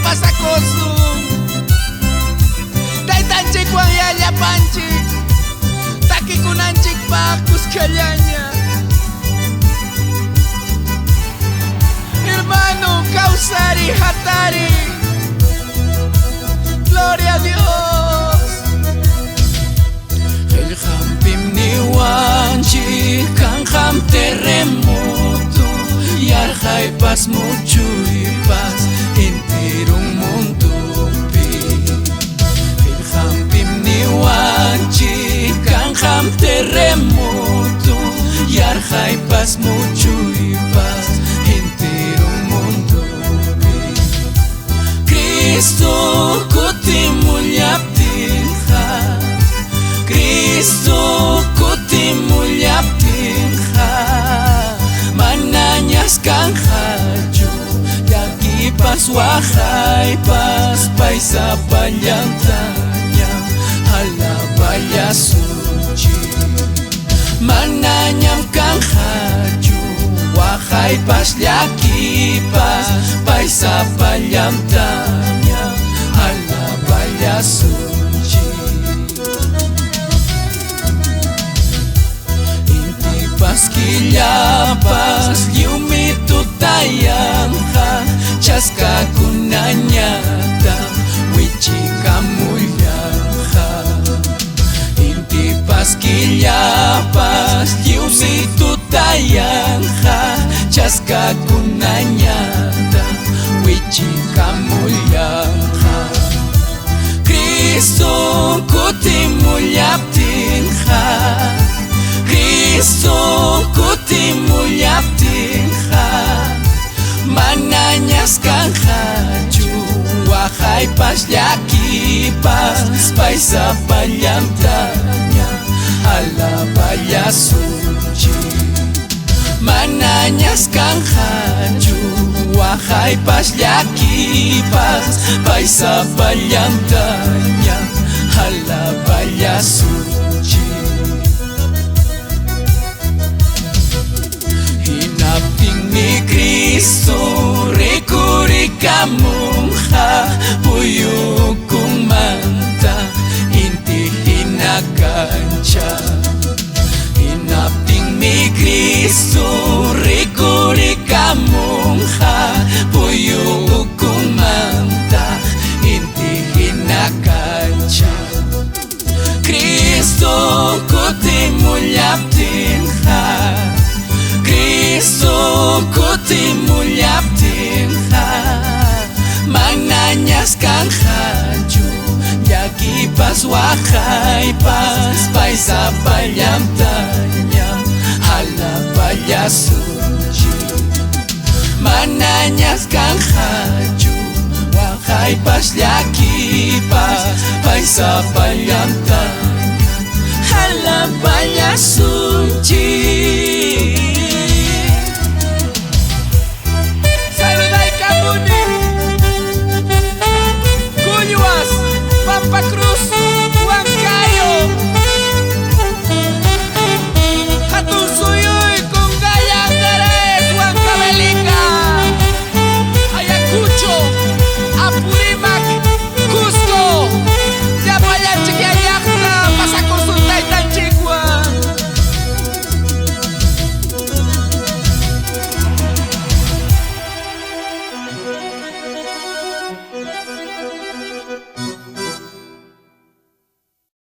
pasakoso Taitanchik wang yaya panchik Taki kunanchik pakus kallanya Hermano Kausari Hatari Gloria a Dios El Jampim Niwanchi Kanjam terremoto Yarjay paz mucho y paz entero un mundo El Jampim Niwanchi Kanjam terremoto Yarjay paz mucho y paz entero un mundo Cristo kutimulyaptinja Cristo kutimulyaptinja Mananyas kanjaju Yaki pas wahai pas paisa panyantanya Halabaya suci Mananyam kanjaju Wahai pas yaki pas paisa panyantanya Halabaya suci Paskilyapas liumito tayangha Chaska kunanyata wichi kamulyangha Inti paskilyapas liumito tayangha Chaska kunanyata wichi kamulyangha Cristo kutimulyaptinha Cristo kutimulyaptinja Mananyas kanjaju Wahai pas yaki pas paisa panyantanya Halabaya suci Mananyas kanjaju Wahai pas yaki pas paisa panyantanya Halabaya suci Hinapting ni Cristo Rekurika mungha Puyo kong manta Inti hinakancha Hinapting ni Cristo Rekurika mungha Puyo kong manta Inti hinakancha Cristo kutimulyaptinja Cristo kutimulyaptinja Mananyas kanjaju Yaki pas wahai pas paisa panyantanya Halabaya suci Mananyas kanjaju Wahai pas yaki pas paisa panyantanya Halabaya suci